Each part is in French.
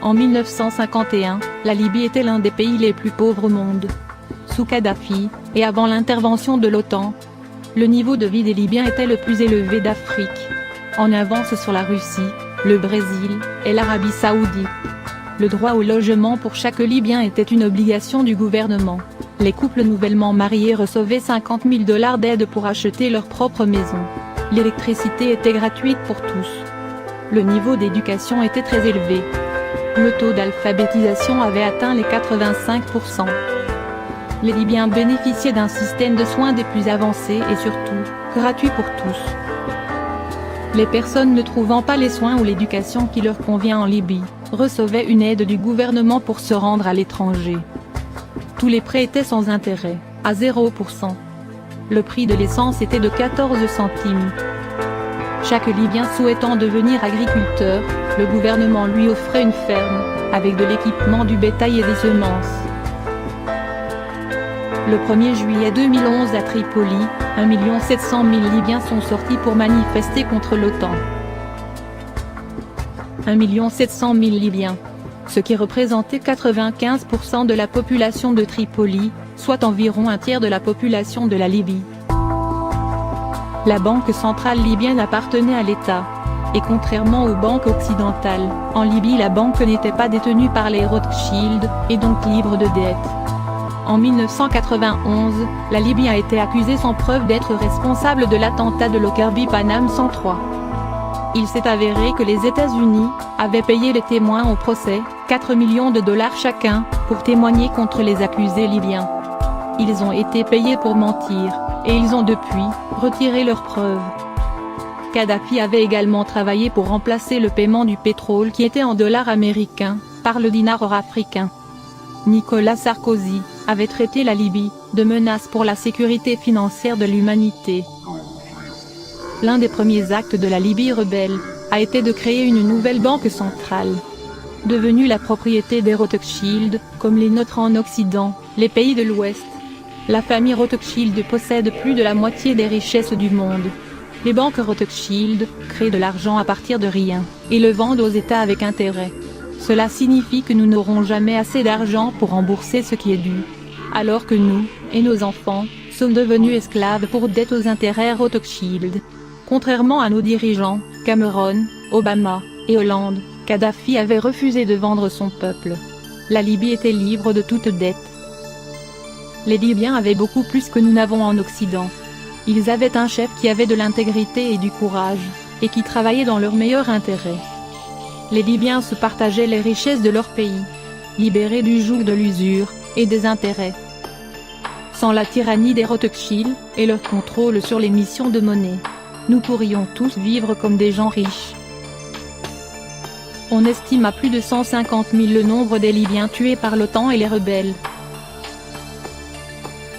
En 1951, la Libye était l'un des pays les plus pauvres au monde. Sous Kadhafi, et avant l'intervention de l'OTAN, le niveau de vie des Libyens était le plus élevé d'Afrique. En avance sur la Russie, le Brésil et l'Arabie Saoudite. Le droit au logement pour chaque Libyen était une obligation du gouvernement. Les couples nouvellement mariés recevaient 50 000 $ d'aide pour acheter leur propre maison. L'électricité était gratuite pour tous. Le niveau d'éducation était très élevé. Le taux d'alphabétisation avait atteint les 85%. Les Libyens bénéficiaient d'un système de soins des plus avancés et surtout, gratuit pour tous. Les personnes ne trouvant pas les soins ou l'éducation qui leur convient en Libye, recevaient une aide du gouvernement pour se rendre à l'étranger. Tous les prêts étaient sans intérêt, à 0%. Le prix de l'essence était de 14 centimes. Chaque Libyen souhaitant devenir agriculteur, le gouvernement lui offrait une ferme, avec de l'équipement du bétail et des semences. Le 1er juillet 2011 à Tripoli, 1 700 000 Libyens sont sortis pour manifester contre l'OTAN. 1 700 000 Libyens, ce qui représentait 95% de la population de Tripoli, soit environ un tiers de la population de la Libye. La banque centrale libyenne appartenait à l'État. Et contrairement aux banques occidentales, en Libye la banque n'était pas détenue par les Rothschild, et donc libre de dettes. En 1991, la Libye a été accusée sans preuve d'être responsable de l'attentat de Lockerbie Paname 103. Il s'est avéré que les États-Unis avaient payé les témoins au procès, 4 millions de $ chacun, pour témoigner contre les accusés libyens. Ils ont été payés pour mentir, et ils ont depuis retiré leurs preuves. Kadhafi avait également travaillé pour remplacer le paiement du pétrole qui était en dollars américains, par le dinar africain. Nicolas Sarkozy avait traité la Libye de menace pour la sécurité financière de l'humanité. L'un des premiers actes de la Libye rebelle a été de créer une nouvelle banque centrale. Devenue la propriété des Rothschild, comme les nôtres en Occident, les pays de l'Ouest. La famille Rothschild possède plus de la moitié des richesses du monde. Les banques Rothschild créent de l'argent à partir de rien, et le vendent aux États avec intérêt. Cela signifie que nous n'aurons jamais assez d'argent pour rembourser ce qui est dû. Alors que nous, et nos enfants, sommes devenus esclaves pour dette aux intérêts Rothschild. Contrairement à nos dirigeants, Cameron, Obama, et Hollande, Kadhafi avait refusé de vendre son peuple. La Libye était libre de toute dette. Les Libyens avaient beaucoup plus que nous n'avons en Occident. Ils avaient un chef qui avait de l'intégrité et du courage, et qui travaillait dans leur meilleur intérêt. Les Libyens se partageaient les richesses de leur pays, libérés du joug de l'usure et des intérêts. Sans la tyrannie des Rothschild et leur contrôle sur l'émission de monnaie, nous pourrions tous vivre comme des gens riches. On estime à plus de 150 000 le nombre des Libyens tués par l'OTAN et les rebelles.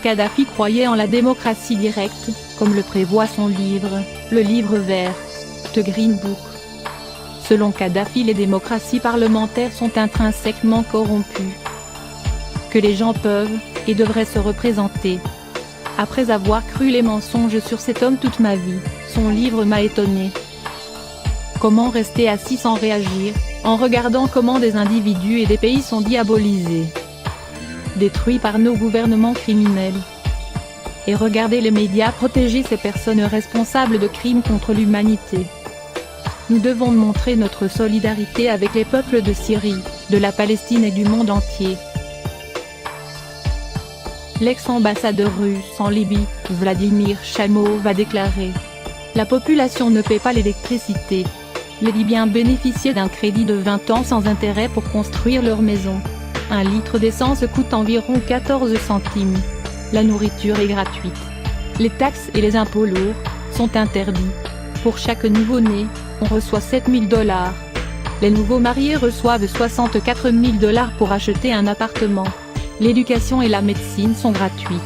Kadhafi croyait en la démocratie directe, comme le prévoit son livre, le livre vert, The Green Book. Selon Kadhafi, les démocraties parlementaires sont intrinsèquement corrompues. Que les gens peuvent, et devraient se représenter. Après avoir cru les mensonges sur cet homme toute ma vie, son livre m'a étonné. Comment rester assis sans réagir, en regardant comment des individus et des pays sont diabolisés, détruits par nos gouvernements criminels. Et regarder les médias protéger ces personnes responsables de crimes contre l'humanité. Nous devons montrer notre solidarité avec les peuples de Syrie, de la Palestine et du monde entier. L'ex-ambassadeur russe en Libye, Vladimir Chamov, a déclaré « La population ne paie pas l'électricité. Les Libyens bénéficiaient d'un crédit de 20 ans sans intérêt pour construire leur maison. Un litre d'essence coûte environ 14 centimes. La nourriture est gratuite. Les taxes et les impôts lourds sont interdits. Pour chaque nouveau-né, on reçoit 7 000 $. Les nouveaux mariés reçoivent 64 000 $ pour acheter un appartement. L'éducation et la médecine sont gratuites.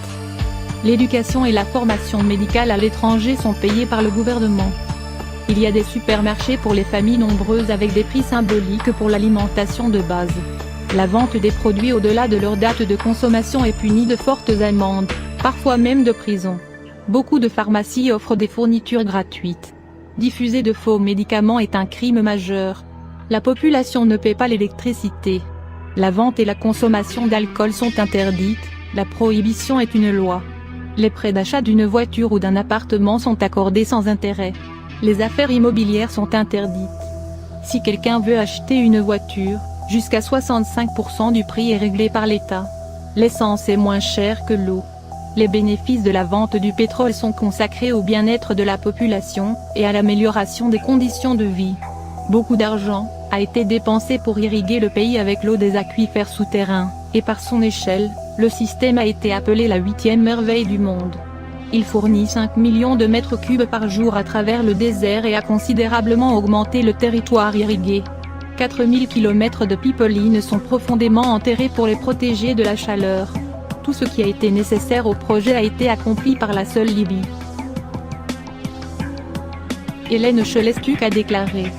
L'éducation et la formation médicale à l'étranger sont payées par le gouvernement. Il y a des supermarchés pour les familles nombreuses avec des prix symboliques pour l'alimentation de base. La vente des produits au-delà de leur date de consommation est punie de fortes amendes, parfois même de prison. Beaucoup de pharmacies offrent des fournitures gratuites. Diffuser de faux médicaments est un crime majeur. La population ne paie pas l'électricité. La vente et la consommation d'alcool sont interdites, la prohibition est une loi. Les prêts d'achat d'une voiture ou d'un appartement sont accordés sans intérêt. Les affaires immobilières sont interdites. Si quelqu'un veut acheter une voiture, jusqu'à 65% du prix est réglé par l'État. L'essence est moins chère que l'eau. Les bénéfices de la vente du pétrole sont consacrés au bien-être de la population, et à l'amélioration des conditions de vie. Beaucoup d'argent a été dépensé pour irriguer le pays avec l'eau des aquifères souterrains, et par son échelle, le système a été appelé la 8e merveille du monde. Il fournit 5 millions de mètres cubes par jour à travers le désert et a considérablement augmenté le territoire irrigué. 4000 km de pipelines sont profondément enterrés pour les protéger de la chaleur. Tout ce qui a été nécessaire au projet a été accompli par la seule Libye. Hélène Chelestuk a déclaré: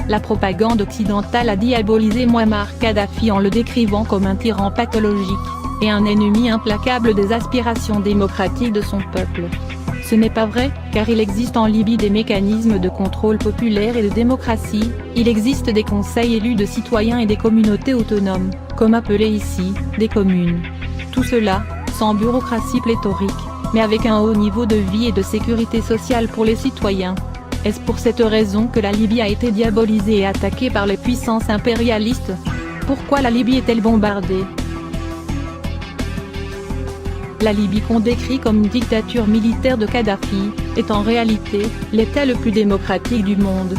la propagande occidentale a diabolisé Mouammar Kadhafi en le décrivant comme un tyran pathologique, et un ennemi implacable des aspirations démocratiques de son peuple. Ce n'est pas vrai, car il existe en Libye des mécanismes de contrôle populaire et de démocratie, il existe des conseils élus de citoyens et des communautés autonomes, comme appelées ici, des communes. Tout cela, sans bureaucratie pléthorique, mais avec un haut niveau de vie et de sécurité sociale pour les citoyens. Est-ce pour cette raison que la Libye a été diabolisée et attaquée par les puissances impérialistes? Pourquoi la Libye est-elle bombardée? La Libye qu'on décrit comme une dictature militaire de Kadhafi, est en réalité, l'État le plus démocratique du monde.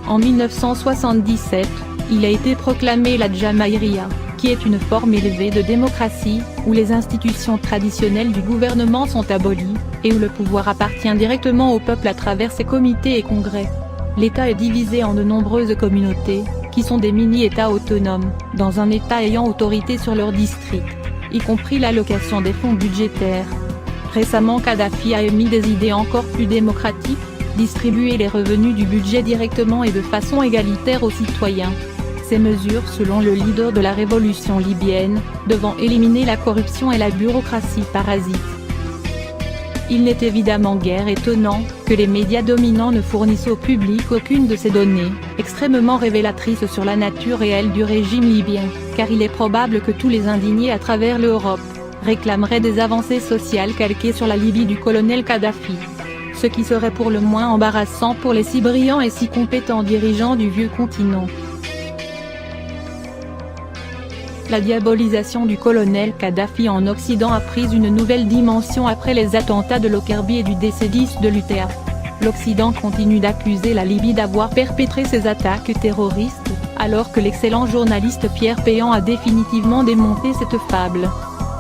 En 1977, il a été proclamé la Jamaïria, qui est une forme élevée de démocratie, où les institutions traditionnelles du gouvernement sont abolies, et où le pouvoir appartient directement au peuple à travers ses comités et congrès. L'État est divisé en de nombreuses communautés, qui sont des mini-États autonomes, dans un État ayant autorité sur leur district, y compris l'allocation des fonds budgétaires. Récemment Kadhafi a émis des idées encore plus démocratiques, distribuer les revenus du budget directement et de façon égalitaire aux citoyens. Ces mesures selon le leader de la révolution libyenne, devant éliminer la corruption et la bureaucratie parasite. Il n'est évidemment guère étonnant que les médias dominants ne fournissent au public aucune de ces données, extrêmement révélatrices sur la nature réelle du régime libyen, car il est probable que tous les indignés à travers l'Europe réclameraient des avancées sociales calquées sur la Libye du colonel Kadhafi. Ce qui serait pour le moins embarrassant pour les si brillants et si compétents dirigeants du vieux continent. La diabolisation du colonel Kadhafi en Occident a pris une nouvelle dimension après les attentats de Lockerbie et du DC-10 de l'UTA. L'Occident continue d'accuser la Libye d'avoir perpétré ces attaques terroristes, alors que l'excellent journaliste Pierre Péan a définitivement démonté cette fable.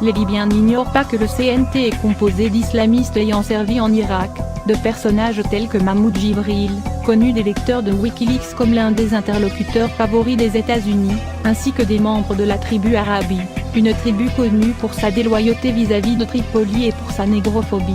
Les Libyens n'ignorent pas que le CNT est composé d'islamistes ayant servi en Irak, de personnages tels que Mahmoud Jibril, connu des lecteurs de Wikileaks comme l'un des interlocuteurs favoris des États-Unis, ainsi que des membres de la tribu Arabi, une tribu connue pour sa déloyauté vis-à-vis de Tripoli et pour sa négrophobie.